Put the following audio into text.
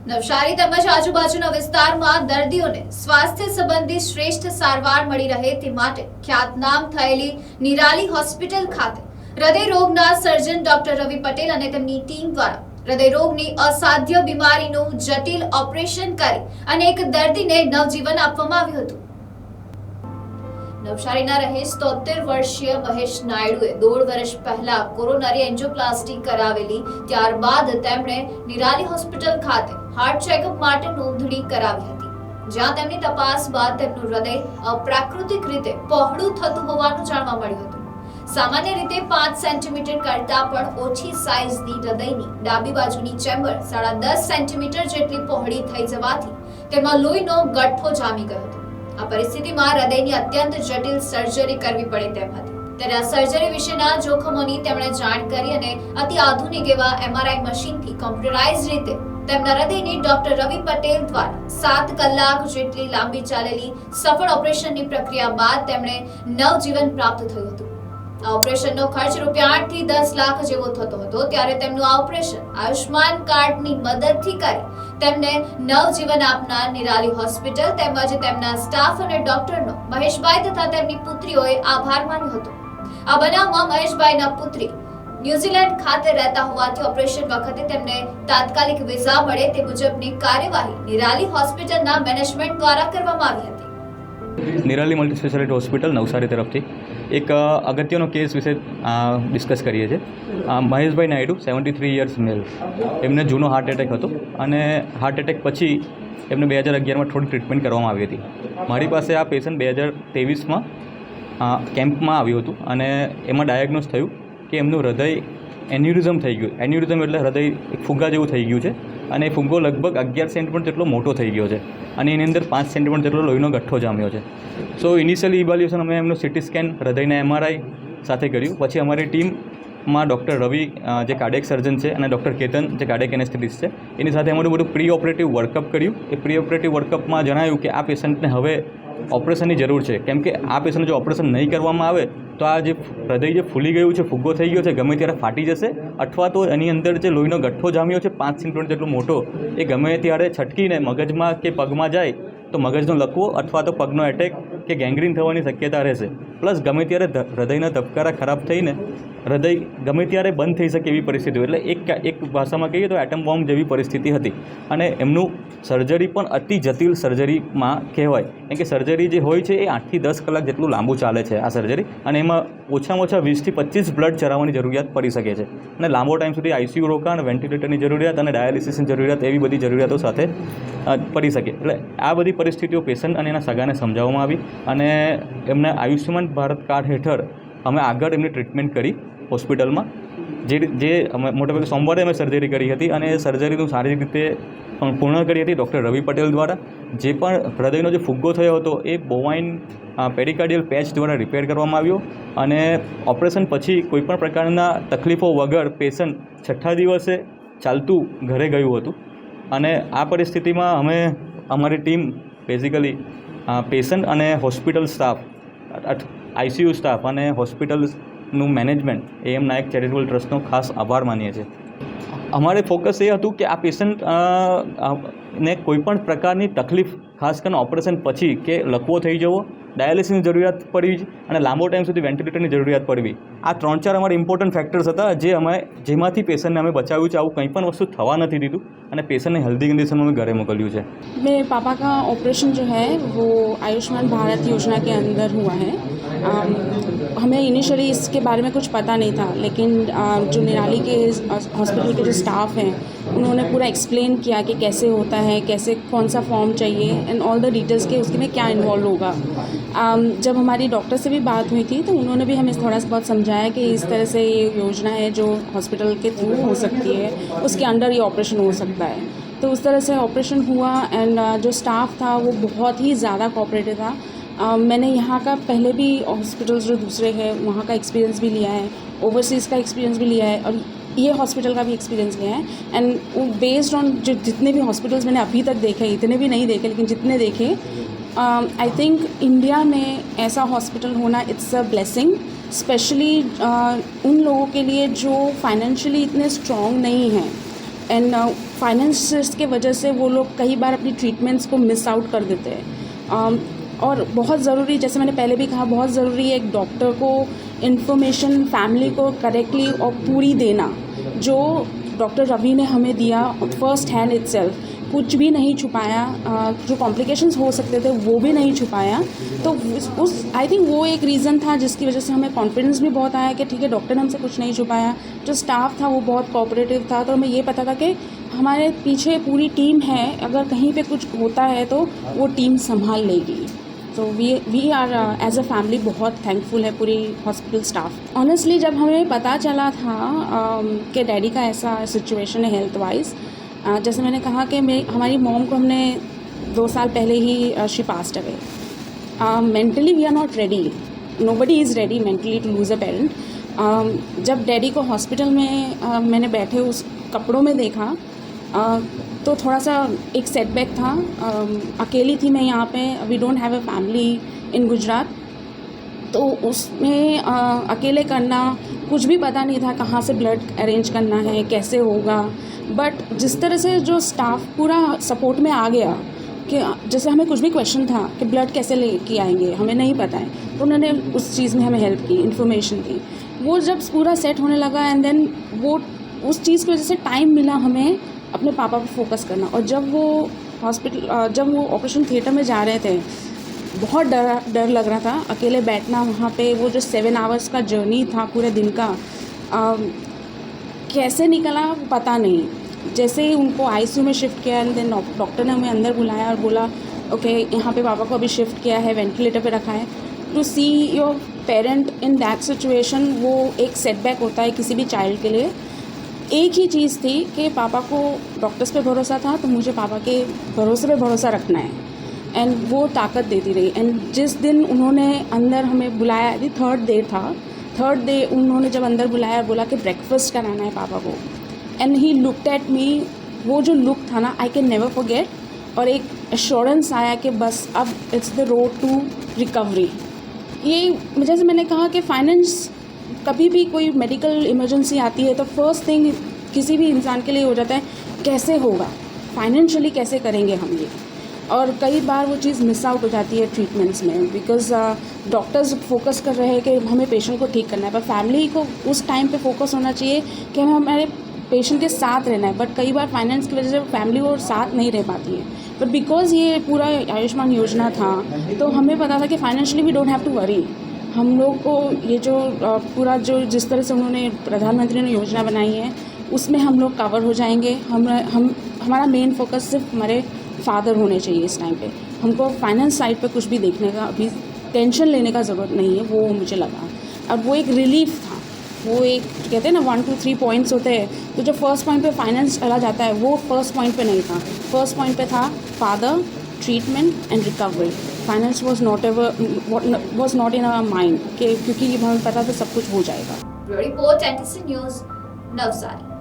નવસારી તેમજ આજુબાજુના વિસ્તારમાં દર્દીઓને સ્વાસ્થ્ય સંબંધી શ્રેષ્ઠ સારવાર મળી રહે તે માટે ખ્યાતનામ થયેલી નિરાલી હોસ્પિટલ ખાતે હૃદય રોગના સર્જન ડોક્ટર રવિ પટેલ અને તેમની ટીમ દ્વારા હૃદય રોગની અસાધ્ય બીમારીનું જટિલ ઓપરેશન કરી અને એક દર્દીને નવજીવન આપવામાં આવ્યું હતું। નવસારીના રહીશ 73 વર્ષીય મહેશ નાયડુએ 1.5 વર્ષ પહેલા કોરોનરી એન્જિયોપ્લાસ્ટી કરાવેલી, ત્યારબાદ તેમણે નિરાલી હોસ્પિટલ ખાતે હાર્ટ ચેકઅપ માટે નોંધણી કરાવી હતી, જ્યાં તેમની તપાસ બાદ તેમનું હૃદય અપ્રાકૃતિક રીતે પહોળું થતું હોવાનું જાણવા મળ્યું હતું। સામાન્ય રીતે 5 સેન્ટીમીટર કરતા પણ ઓછી સાઇઝની હૃદયની ડાબી બાજુની ચેમ્બર 10.5 સેન્ટીમીટર જેટલી પહોળી થઈ જવાથી તેમાં લોહીનો ગઠ્ઠો જામી ગયો હતો। આ પરિસ્થિતિમાં હૃદયની અત્યંત જટિલ સર્જરી કરવી પડે તેમ હતી। ત્યારે આ સર્જરી વિશેના જોખમોની તેમણે જાણ કરી અને અતિ આધુનિક એવા MRI મશીનથી કોમ્પ્યુટરાઇઝ રીતે તેમના હૃદયની ડોક્ટર રવિ પટેલ દ્વારા 7 કલાક જેટલી લાંબી ચાલેલી સફળ ઓપરેશનની પ્રક્રિયા બાદ તેમણે નવજીવન પ્રાપ્ત થયું હતું। આ ઓપરેશનનો ખર્ચ રૂપિયા 8 થી 10 લાખ જેવો થતો હતો, ત્યારે તેમનું આ ઓપરેશન આયુષ્માન કાર્ડની મદદથી કરી તેમને નવજીવન આપનાર નિરાલી હોસ્પિટલ તેમજ તેમના સ્ટાફ અને ડોક્ટરનો મહેશભાઈ તથા તેમની પુત્રીઓએ આભાર માન્યો હતો। આ બનાવમાં મહેશભાઈના પુત્રી ન્યુઝીલેન્ડ ખાતે રહેતા હોવાથી ઓપરેશન વખતે તેમને તાત્કાલિક વિઝા મળે તે મુજબની કાર્યવાહી નિરાલી હોસ્પિટલના મેનેજમેન્ટ દ્વારા કરવામાં આવી હતી। Nirali multi speciality hospital Navsari તરફથી એક અગત્યનો કેસ વિશે ડિસ્કસ કરીએ છીએ। મહેશભાઈ નાયડુ 73 યર્સ મેલ, એમને જૂનો હાર્ટ એટેક હતો અને હાર્ટ એટેક પછી એમને 2011માં થોડી ટ્રીટમેન્ટ કરવામાં આવી હતી। મારી પાસે આ પેશન્ટ 2023માં કેમ્પમાં આવ્યું હતું અને એમાં ડાયગ્નોઝ થયું કે એમનું હૃદય એન્યુરિઝમ થઈ ગયું। એન્યુરિઝમ એટલે હૃદય એક ફુગ્ગા જેવું થઈ ગયું છે અને એ ફુગ્ગો લગભગ 11 સેન્ટીમીટર જેટલો મોટો થઈ ગયો છે અને એની અંદર 5 સેન્ટીમીટર જેટલો લોહીનો ગઠ્ઠો જામ્યો છે। સો ઇનિશિયલી ઇવેલ્યુએશન અમે એમનું CT સ્કેન, હૃદયના MRI સાથે કર્યું। પછી અમારી ટીમમાં ડૉક્ટર રવિ જે કાર્ડિયક સર્જન છે અને ડૉક્ટર કેતન જે કાર્ડિયક એનેસ્થેટિસ્ટ છે, એની સાથે અમારું બધું પ્રી ઓપરેટિવ વર્કઅપ કર્યું। એ પ્રી ઓપરેટિવ વર્કઅપમાં જણાયું કે આ પેશન્ટને હવે ઓપરેશનની જરૂર છે, કેમ કે આ પેશન્ટ જો ઓપરેશન નહીં કરવામાં આવે તો આ જે હૃદય જે ફૂલી ગયું છે, ફુગ્ગો થઈ ગયો છે, ગમે ત્યારે ફાટી જશે અથવા તો એની અંદર જે લોહીનો ગઠ્ઠો જામ્યો છે 5 સેન્ટીમીટર જેટલો મોટો, એ ગમે ત્યારે છટકીને મગજમાં કે પગમાં જાય તો મગજનો લકવો અથવા તો પગનો એટેક કે ગેંગ્રીન થવાની શક્યતા રહેશે। પ્લસ ગમે ત્યારે હૃદયના ધબકારા ખરાબ થઈને હૃદય ગમે ત્યારે બંધ થઈ શકે એવી પરિસ્થિતિ, એટલે એક ભાષામાં કહીએ તો એટમ બોમ્બ જેવી પરિસ્થિતિ હતી અને એમનું સર્જરી પણ અતિ જટિલ સર્જરીમાં કહેવાય, કેમ કે સર્જરી જે હોય છે એ 8 થી 10 કલાક જેટલું લાંબુ ચાલે છે આ સર્જરી, અને એમાં ઓછામાં ઓછા 20 થી 25 બ્લડ ચડાવવાની જરૂરિયાત પડી શકે છે અને લાંબો ટાઈમ સુધી ICU રોકાણ, વેન્ટિલેટરની જરૂરિયાત અને ડાયાલિસિસની જરૂરિયાત એવી બધી જરૂરિયાતો સાથે પડી શકે। એટલે આ બધી પરિસ્થિતિઓ પેશન્ટ અને એના સગાને સમજાવવામાં આવી અને એમને આયુષ્યમાન ભારત કાર્ડ હેઠળ અમે આગળ એમની ટ્રીટમેન્ટ કરી હોસ્પિટલમાં। જે અમે મોટાભાગે સોમવારે અમે સર્જરી કરી હતી અને એ સર્જરીનું સારી રીતે પૂર્ણ કરી હતી ડૉક્ટર રવિ પટેલ દ્વારા। જે પણ હૃદયનો જે ફુગ્ગો થયો હતો એ બોવાઇન પેરિકાર્ડિયલ પેચ દ્વારા રિપેર કરવામાં આવ્યો અને ઓપરેશન પછી કોઈપણ પ્રકારના તકલીફો વગર પેશન્ટ 6થા દિવસે ચાલતું ઘરે ગયું હતું। અને આ પરિસ્થિતિમાં અમે અમારી ટીમ બેઝિકલી પેશન્ટ અને હોસ્પિટલ સ્ટાફ, ICU સ્ટાફ અને હોસ્પિટલનું મેનેજમેન્ટ AM નાયક ચેરિટેબલ ટ્રસ્ટનો ખાસ આભાર માનીએ છીએ। અમારે ફોકસ એ હતું કે આ પેશન્ટ ને કોઈપણ પ્રકારની તકલીફ, ખાસ કરીને ઓપરેશન પછી કે લકવો થઈ જવો, ડાયાલિસિસની જરૂરિયાત પડવી અને લાંબો ટાઈમ સુધી વેન્ટિલેટરની જરૂરિયાત પડવી, આ 3-4 અમારા ઇમ્પોર્ટન્ટ ફેક્ટર્સ હતા જેમાંથી પેશન્ટને અમે બચાવ્યું છે। આવું કંઈ પણ વસ્તુ થવા નથી દીધું અને પેશન્टને हेल्दी कंडीशन में घरे मोकल्यू है। मेरे पापा का ऑपरेशन जो है वो आयुष्मान भारत योजना के अंदर हुआ है। हमें इनिशियली इसके बारे में कुछ पता नहीं था, लेकिन जो निराली के हॉस्पिटल के जो स्टाफ हैं उन्होंने पूरा एक्सप्लेन किया कि कैसे होता है, कैसे कौन सा फॉर्म चाहिए एंड ऑल द डिटेल्स के उसके में क्या इन्वॉल्व होगा। जब हमारी डॉक्टर से भी बात हुई थी तो उन्होंने भी हमें थोड़ा सा बहुत समझाया कि इस तरह से ये योजना है जो हॉस्पिटल के थ्रू हो सकती है, उसके अंडर ये ऑपरेशन हो सकता है। तो उस तरह से ऑपरेशन हुआ एंड जो स्टाफ था वो बहुत ही ज़्यादा कोऑपरेटिव था। मैंने यहाँ का पहले भी हॉस्पिटल्स जो दूसरे हैं वहाँ का एक्सपीरियंस भी लिया है, ओवरसीज़ का एक्सपीरियंस भी लिया है और ये हॉस्पिटल का भी एक्सपीरियंस लिया है। एंड बेस्ड ऑन जो जितने भी हॉस्पिटल्स मैंने अभी तक देखे, इतने भी नहीं देखे लेकिन जितने देखे, आई थिंक इंडिया में ऐसा हॉस्पिटल होना इट्स अ ब्लेसिंग, स्पेशली उन लोगों के लिए जो फाइनेंशियली इतने स्ट्रॉन्ग नहीं हैं। एंड फाइनेंस के वजह से वो लोग कई बार अपनी ट्रीटमेंट्स को मिस आउट कर देते हैं। और बहुत ज़रूरी, जैसे मैंने पहले भी कहा, बहुत ज़रूरी है एक डॉक्टर को इन्फॉर्मेशन फैमिली को करेक्टली और पूरी देना, जो डॉक्टर रवि ने हमें दिया फर्स्ट हैंड इटसेल्फ। कुछ भी नहीं छुपाया, जो कॉम्प्लिकेशंस हो सकते थे वो भी नहीं छुपाया। तो उस आई थिंक वो एक रीज़न था जिसकी वजह से हमें कॉन्फिडेंस भी बहुत आया कि ठीक है, डॉक्टर ने हमसे कुछ नहीं छुपाया। जो स्टाफ था वो बहुत कोऑपरेटिव था, तो हमें ये पता था कि हमारे पीछे पूरी टीम है, अगर कहीं पे कुछ होता है तो वो टीम संभाल लेगी। तो we are as a family बहुत थैंकफुल है पूरी हॉस्पिटल स्टाफ। ऑनेस्टली जब हमें पता चला था कि डैडी का ऐसा सिचुएशन है हेल्थ वाइज, जैसे मैंने कहा कि हमारी मॉम को हमने 2 साल पहले ही she passed away. Mentally we are not ready, nobody is ready mentally to lose a parent. जब डैडी को हॉस्पिटल में मैंने बैठे उस कपड़ों में देखा, तो थोड़ा सा एक सेटबैक था। अकेली थी मैं यहाँ पे, we don't have a family in Gujarat, तो उसमें अकेले करना, कुछ भी पता नहीं था कहाँ से ब्लड अरेंज करना है, कैसे होगा। बट जिस तरह से जो स्टाफ पूरा सपोर्ट में आ गया कि जैसे हमें कुछ भी क्वेश्चन था कि ब्लड कैसे लेके आएंगे, हमें नहीं पता है, तो उन्होंने उस चीज़ में हमें हेल्प की, इन्फॉर्मेशन दी। वो जब पूरा सेट होने लगा एंड देन वो उस चीज़ की वजह से टाइम मिला हमें अपने पापा पर फोकस करना। और जब वो ऑपरेशन थिएटर में जा रहे थे, बहुत डर लग रहा था अकेले बैठना वहाँ पे। वो जो 7 आवर्स का जर्नी था पूरे दिन का, कैसे निकला पता नहीं। जैसे ही उनको आईसीयू में शिफ्ट किया एंड देन डॉक्टर ने हमें अंदर बुलाया और बोला ओके यहाँ पे पापा को अभी शिफ्ट किया है, वेंटिलेटर पे रखा है। To see your parent in that situation, वो एक सेटबैक होता है किसी भी चाइल्ड के लिए। एक ही चीज़ थी कि पापा को डॉक्टर्स पे भरोसा था, तो मुझे पापा के भरोसे पे भरोसा रखना है, एंड वो ताकत देती रही। एंड जिस दिन उन्होंने अंदर हमें बुलाया, अभी 3rd डे था, 3rd डे उन्होंने जब अंदर बुलाया और बोला कि ब्रेकफास्ट कराना है पापा को, and he looked at me, वो जो लुक था ना, आई कैन नेवर फॉरगेट। और एक एश्योरेंस आया कि बस अब it's the road to recovery. ये जैसे मैंने कहा कि फाइनेंस, कभी भी कोई मेडिकल इमरजेंसी आती है तो फर्स्ट थिंग किसी भी इंसान के लिए हो जाता है कैसे होगा, फाइनेंशियली कैसे करेंगे हम ये। और कई बार वो चीज़ मिस आउट हो जाती है ट्रीटमेंट्स में, बिकॉज डॉक्टर्स फोकस कर रहे हैं कि हमें पेशेंट को ठीक करना है, पर फैमिली को उस टाइम पे फोकस होना चाहिए कि हमें हमारे पेशेंट के साथ रहना है। बट कई बार फाइनेंस की वजह से फैमिली और साथ नहीं रह पाती है। बट बिकॉज ये पूरा आयुष्मान योजना था, तो हमें पता था कि financially we don't have to worry. हम लोग को ये जो पूरा जो जिस तरह से उन्होंने प्रधानमंत्री ने योजना बनाई है, उसमें हम लोग कवर हो जाएंगे। हमारा मेन फोकस सिर्फ हमारे फादर होने चाहिए इस टाइम पे। हमको फाइनेंस साइड पे कुछ भी देखने का, अभी टेंशन लेने का ज़रूरत नहीं है, वो मुझे लगा। अब वो एक रिलीफ था, वो एक कहते हैं ना 1 2 3 पॉइंट्स होते हैं, तो जो फर्स्ट पॉइंट पे फाइनेंस चला जाता है वो फर्स्ट पॉइंट पे नहीं था। फर्स्ट पॉइंट पे था father, treatment and recovery. Finance was not in our mind, क्योंकि हमें पता था सब कुछ हो जाएगा। Report NTC news, Navsari.